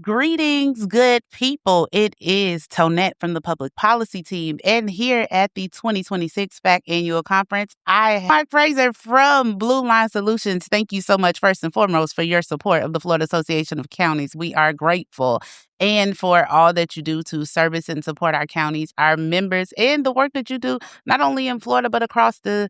Greetings, good people. It is Tonnette from the Public Policy Team. And here at the 2026 FAC Annual Conference, I have Mark Fraser from Blueline Solutions. Thank you so much, first and foremost, for your support of the Florida Association of Counties. We are grateful. And for all that you do to service and support our counties, our members, and the work that you do, not only in Florida, but across the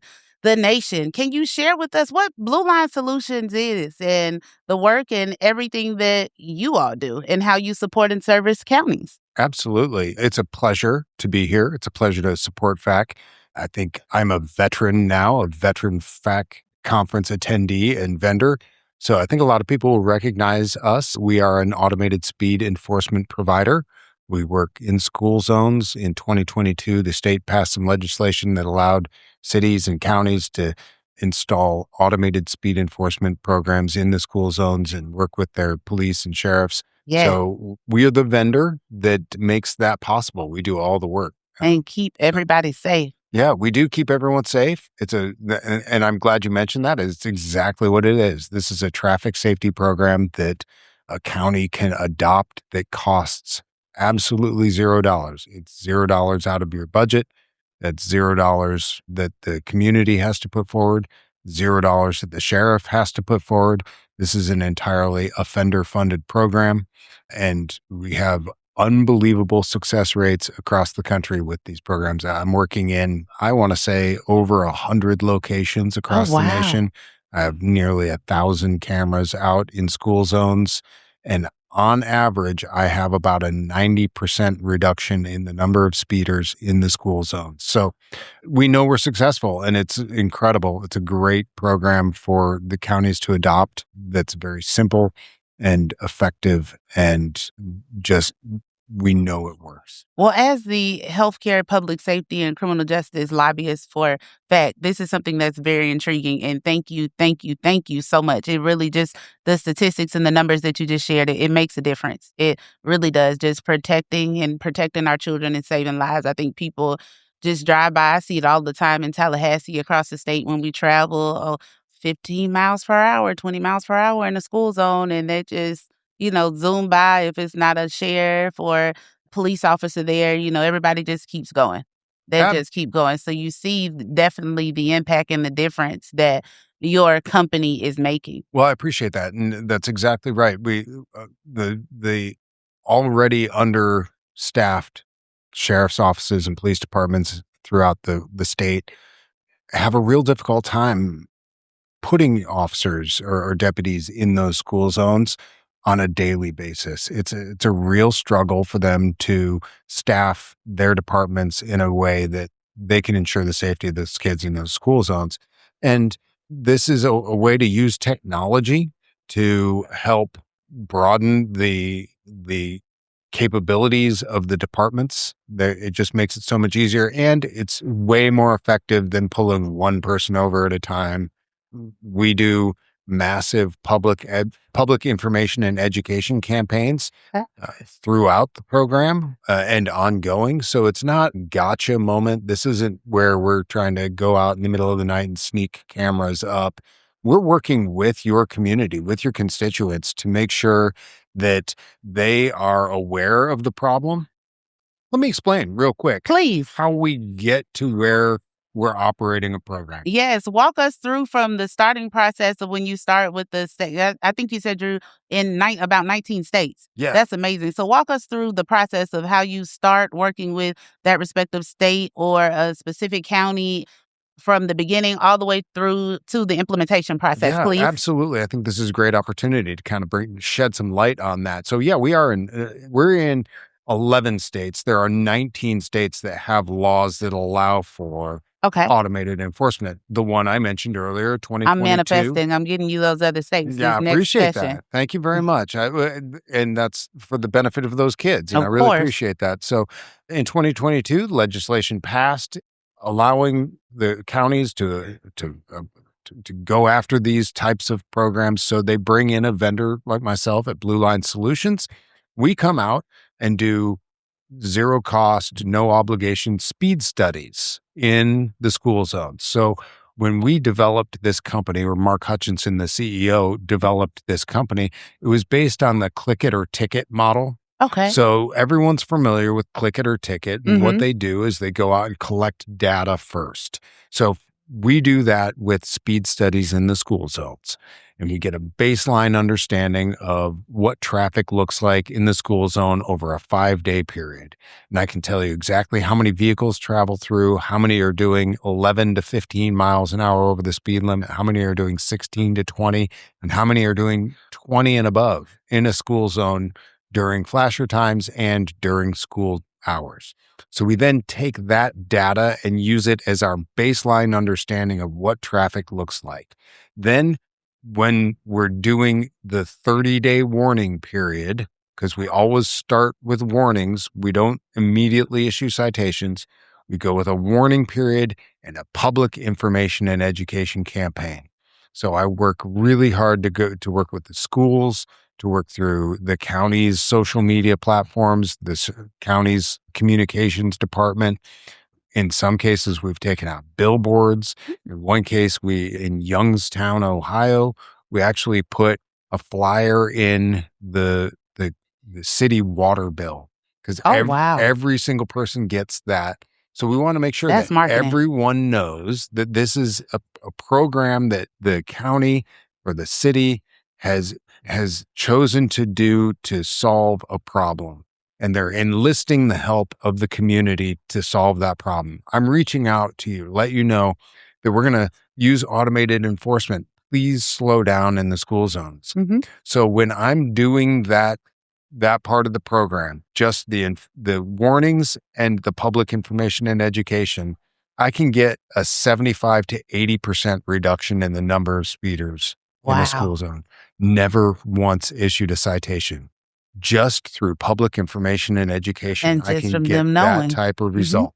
nation. Can you share with us what Blueline Solutions is and the work and everything that you all do and how you support and service counties? Absolutely. It's a pleasure to be here. It's a pleasure to support FAC. I think I'm a veteran now, a veteran FAC conference attendee and vendor. So I think a lot of people will recognize us. We are an automated speed enforcement provider. We work in school zones. In 2022, the state passed some legislation that allowed cities and counties to install automated speed enforcement programs in the school zones and work with their police and sheriffs. Yeah. So we are the vendor that makes that possible. We do all the work. And keep everybody safe. Yeah, we do keep everyone safe. And I'm glad you mentioned that. It's exactly what it is. This is a traffic safety program that a county can adopt that costs absolutely $0. It's $0 out of your budget. That's $0 that the community has to put forward, $0 that the sheriff has to put forward. This is an entirely offender-funded program, and we have unbelievable success rates across the country with these programs. I'm working in, I want to say, over 100 locations across the nation. I have nearly 1,000 cameras out in school zones, and on average, I have about a 90% reduction in the number of speeders in the school zones. So we know we're successful, and it's incredible. It's a great program for the counties to adopt that's very simple and effective, and just we know it works. Well, as the healthcare, public safety, and criminal justice lobbyist for FAC, this is something that's very intriguing. And thank you so much. It really just, the statistics and the numbers that you just shared, it makes a difference. It really does. Just protecting our children and saving lives. I think people just drive by. I see it all the time in Tallahassee, across the state when we travel, 15 miles per hour, 20 miles per hour in a school zone, and they just zoom by. If it's not a sheriff or police officer there, everybody just keeps going. They just keep going. So you see definitely the impact and the difference that your company is making. Well, I appreciate that. And that's exactly right. We, the already understaffed sheriff's offices and police departments throughout the state have a real difficult time putting officers or deputies in those school zones on a daily basis. It's a real struggle for them to staff their departments in a way that they can ensure the safety of those kids in those school zones. And this is a way to use technology to help broaden the capabilities of the departments. It just makes it so much easier, and it's way more effective than pulling one person over at a time. We do massive public information and education campaigns throughout the program and ongoing. So it's not gotcha moment. This isn't where we're trying to go out in the middle of the night and sneak cameras up. We're working with your community, with your constituents, to make sure that they are aware of the problem. Let me explain real quick, please, how we get to where we're operating a program. Yes. Walk us through from the starting process of when you start with the state. I think you said you're in about 19 states. Yeah. That's amazing. So walk us through the process of how you start working with that respective state or a specific county from the beginning all the way through to the implementation process, please. Absolutely. I think this is a great opportunity to kind of shed some light on that. So yeah, we're in 11 states. There are 19 states that have laws that allow for automated enforcement. The one I mentioned earlier, 2022. I'm manifesting. I'm getting you those other states. Yeah, I appreciate that. Thank you very much. And that's for the benefit of those kids. And I really appreciate that. So in 2022, legislation passed allowing the counties to go after these types of programs. So they bring in a vendor like myself at Blueline Solutions. We come out and do zero cost, no obligation speed studies in the school zones. So when we developed this company, or Mark Hutchinson, the CEO, developed this company, it was based on the click it or ticket model. Okay. So everyone's familiar with click it or ticket. And what Mhm. they do is they go out and collect data first. So we do that with speed studies in the school zones. And we get a baseline understanding of what traffic looks like in the school zone over a 5-day period. And I can tell you exactly how many vehicles travel through, how many are doing 11 to 15 miles an hour over the speed limit, how many are doing 16 to 20, and how many are doing 20 and above in a school zone during flasher times and during school hours. So we then take that data and use it as our baseline understanding of what traffic looks like. Then when we're doing the 30-day warning period, because we always start with warnings, we don't immediately issue citations. We go with a warning period and a public information and education campaign. So I work really hard to work with the schools, to work through the county's social media platforms, county's communications department. In some cases, we've taken out billboards. In one case, in Youngstown, Ohio, we actually put a flyer in the city water bill, because Oh, wow. every single person gets that. So we want to make sure That's that marketing. everyone knows that this is a program that the county or the city has chosen to do to solve a problem. And they're enlisting the help of the community to solve that problem. I'm reaching out to you, let you know that we're going to use automated enforcement. Please slow down in the school zones. Mhm. So when I'm doing that part of the program, just the warnings and the public information and education, I can get a 75 to 80% reduction in the number of speeders in a school Wow. zone. Never once issued a citation. Just through public information and education, And I just can from get them that knowing. type of Mhm. result.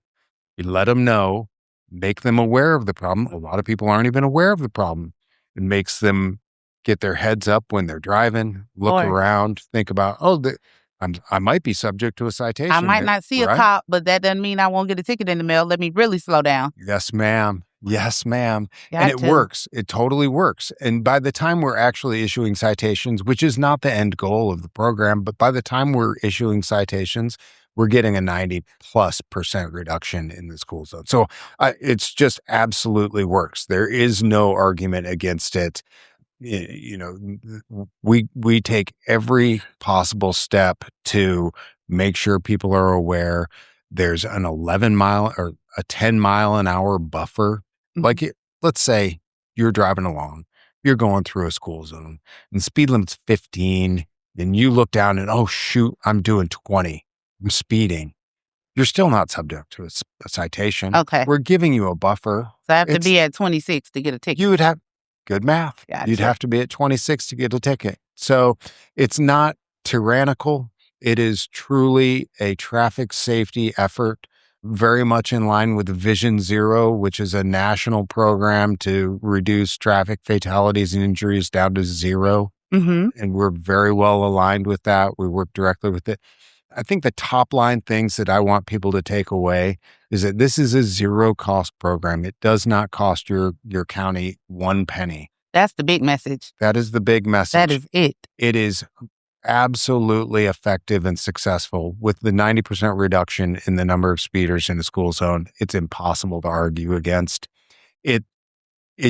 You let them know, make them aware of the problem. A lot of people aren't even aware of the problem. It makes them get their heads up when they're driving, look Or around, think about, I might be subject to a I citation might here, not see a right? cop, but that doesn't mean I won't get a ticket in the mail. Let me really slow down. Yes, ma'am. Yes, ma'am. And Got it to. works. It totally works. And by the time we're actually issuing citations, which is not the end goal of the program, but by the time we're issuing citations, we're getting a 90+% reduction in the school zone. So it's just absolutely works. There is no argument against it. We take every possible step to make sure people are aware. There's an 11-mile or a 10-mile-an-hour buffer. Mhm. Like, let's say you're driving along, you're going through a school zone, and speed limit's 15, and you look down and, oh, shoot, I'm doing 20. I'm speeding. You're still not subject to a citation. Okay. We're giving you a buffer. So I have to It's be at 26 to get a ticket. You would have good math. You'd Gotcha. have to be at 26 to get a ticket. So it's not tyrannical. It is truly a traffic safety effort, very much in line with Vision Zero, which is a national program to reduce traffic fatalities and injuries down to zero. Mhm. And we're very well aligned with that. We work directly with it. I think the top line things that I want people to take away is that this is a zero cost program. It does not cost your county one penny. That's the big message. That is the big message. That is it. It is absolutely effective and successful with the 90% reduction in the number of speeders in the school zone. It's impossible to argue against. It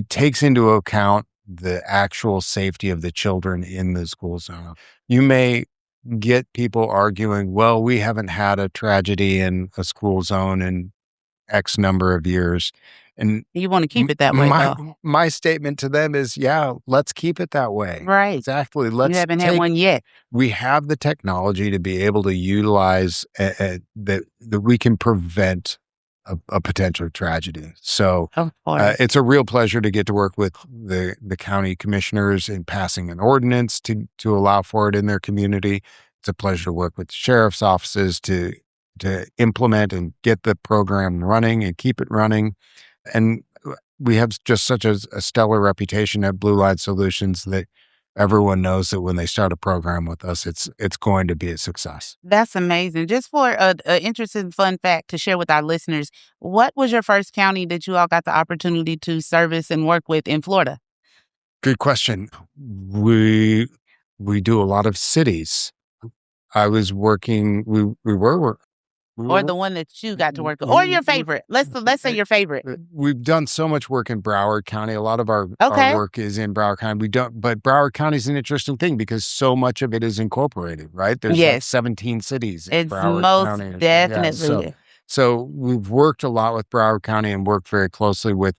takes into account the actual safety of the children in the school zone. You may get people arguing, well, we haven't had a tragedy in a school zone in X number of years. And You want to keep it that way, though. my statement to them is, yeah, let's keep it that way. Right. Exactly. You haven't had one yet. We have the technology to be able to utilize that we can prevent a potential tragedy. So Of course. it's a real pleasure to get to work with the county commissioners in passing an ordinance to allow for it in their community. It's a pleasure to work with sheriff's offices to implement and get the program running and keep it running. And we have just such a stellar reputation at Blueline Solutions that everyone knows that when they start a program with us, it's going to be a success. That's amazing. Just for a interesting fun fact to share with our listeners, what was your first county that you all got the opportunity to service and work with in Florida? Good question. We do a lot of cities. I was working. We were Or the one that you got to work with? Or your favorite? Let's say your favorite. We've done so much work in Broward County. A lot of our Okay. work is in Broward County. We don't, but Broward County is an interesting thing because so much of it is incorporated, right? There's like Yes. 17 cities in It's Broward most County. definitely. So we've worked a lot with Broward County and worked very closely with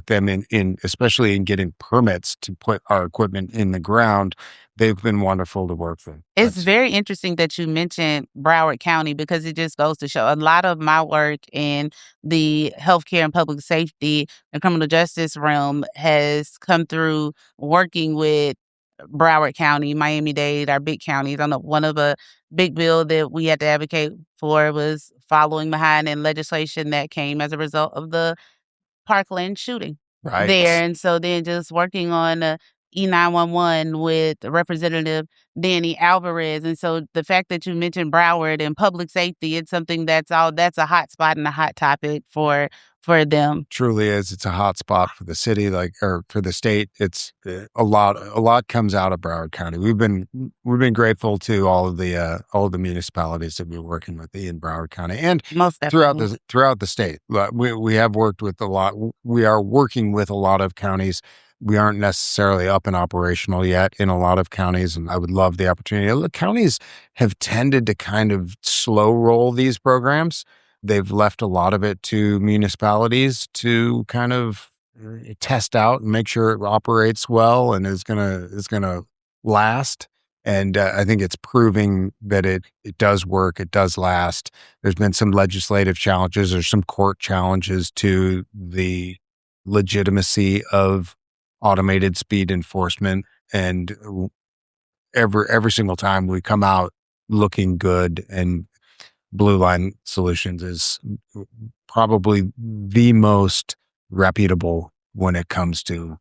them in especially in getting permits to put our equipment in the ground. They've been wonderful to work with. It's very interesting that you mentioned Broward County because it just goes to show a lot of my work in the healthcare and public safety and criminal justice realm has come through working with Broward County, Miami-Dade, our big counties. I know one of a big bill that we had to advocate for was following behind in legislation that came as a result of the Parkland shooting there. And so then just working on E911 with Representative Danny Alvarez. And so the fact that you mentioned Broward and public safety, it's something that's a hot spot and a hot topic for them. Truly is. It's a hot spot for the city, or for the state. It's a lot comes out of Broward County. We've been grateful to all of the municipalities that we're working with in Broward County and Most definitely. throughout the state. We have worked with a lot. We are working with a lot of counties. We aren't necessarily up and operational yet in a lot of counties, and I would love the opportunity. The counties have tended to kind of slow roll these programs. They've left a lot of it to municipalities to kind of test out and make sure it operates well and is gonna last. And I think it's proving that it does work, it does last. There's been some legislative challenges or some court challenges to the legitimacy of automated speed enforcement, and every single time we come out looking good, and Blueline Solutions is probably the most reputable when it comes to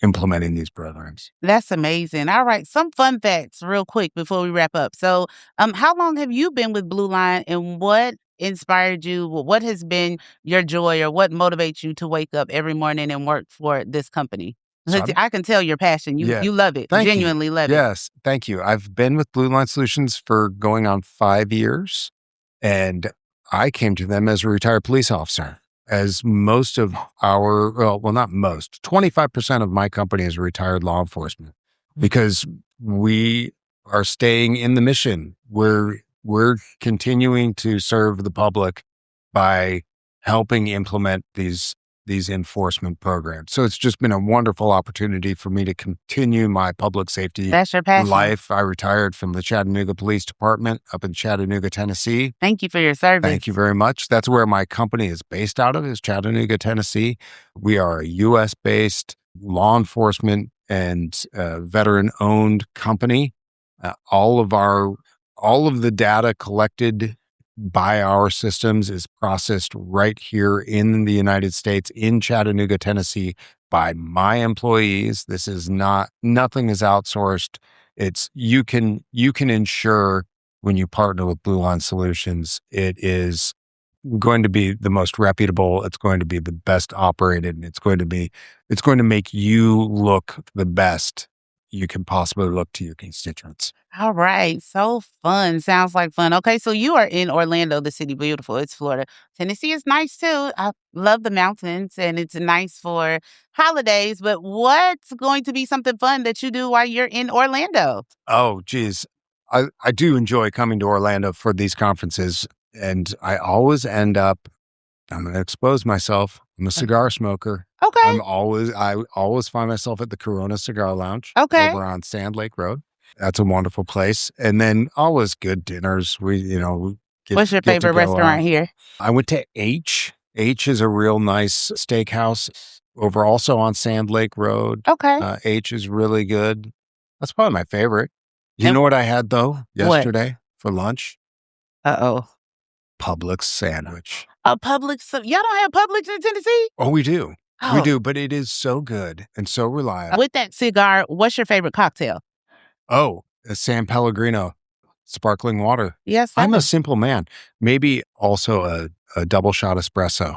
implementing these programs. That's amazing. All right, some fun facts real quick before we wrap up. So, how long have you been with Blueline, and what inspired you? What has been your joy, or what motivates you to wake up every morning and work for this company? So I can tell your passion. You love it. Thank you. Genuinely love it. Yes, thank you. I've been with Blueline Solutions for going on 5 years, and I came to them as a retired police officer. As most of our, well, not most, 25% of my company is retired law enforcement, because we are staying in the mission. We're continuing to serve the public by helping implement these enforcement programs. So it's just been a wonderful opportunity for me to continue my public safety That's your passion. life. I retired from the Chattanooga Police Department up in Chattanooga, Tennessee. Thank you for your service. Thank you very much. That's where my company is based out of, is Chattanooga, Tennessee. We are a U.S.-based law enforcement and veteran-owned company. All of the data collected by our systems is processed right here in the United States, in Chattanooga, Tennessee, by my employees. This is nothing is outsourced. It's you can ensure when you partner with Blueline Solutions, it is going to be the most reputable. It's going to be the best operated, and it's going to make you look the best you can possibly look to your constituents. All right. So fun. Sounds like fun. Okay. So you are in Orlando, the city beautiful. It's Florida. Tennessee is nice too. I love the mountains, and it's nice for holidays. But what's going to be something fun that you do while you're in Orlando? Oh, geez. I do enjoy coming to Orlando for these conferences, and I always end up, I'm going to expose myself. I'm a cigar smoker. Okay. I always find myself at the Corona Cigar Lounge over on Sand Lake Road. That's a wonderful place. And then always good dinners. What's your favorite restaurant here? I went to H. H is a real nice steakhouse over also on Sand Lake Road. Okay. H is really good. That's probably my favorite. You know what I had though yesterday for lunch? Uh-oh. Publix sandwich. A Publix? Y'all don't have Publix in Tennessee? Oh, we do. We Oh, do, but it is so good and so reliable. with that cigar, what's your favorite cocktail? Oh, a San Pellegrino sparkling water. Yes, I'm a sir. simple man. Maybe also a double shot espresso.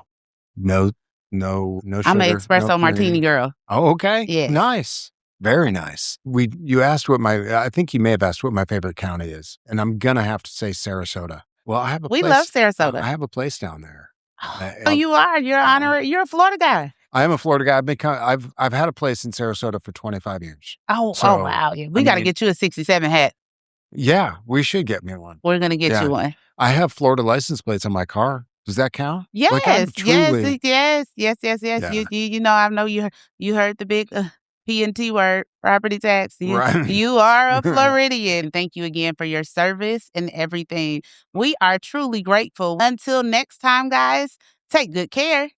No, no I'm an sugar, no espresso martini cream. girl. Oh, okay. Yes. Nice. Very nice. You asked I think you may have asked what my favorite county is, and I'm gonna have to say Sarasota. Well, We love I Sarasota. have a place down there. Oh, you are. You're Uh, honorary. You're a Florida guy. I am a Florida guy. I've had a place in Sarasota for 25 years. Oh, So, wow. Yeah. I We got to mean, get you a 67 hat. yeah, we should get me one. We're going to get Yeah. you one. I have Florida license plates on my car. Does that count? Like, I'm Yes, yes, truly yes. yeah, I know you heard the big P and T word, property tax. right. You are a Floridian. Thank you again for your service and everything. We are truly grateful. Until next time, guys, take good care.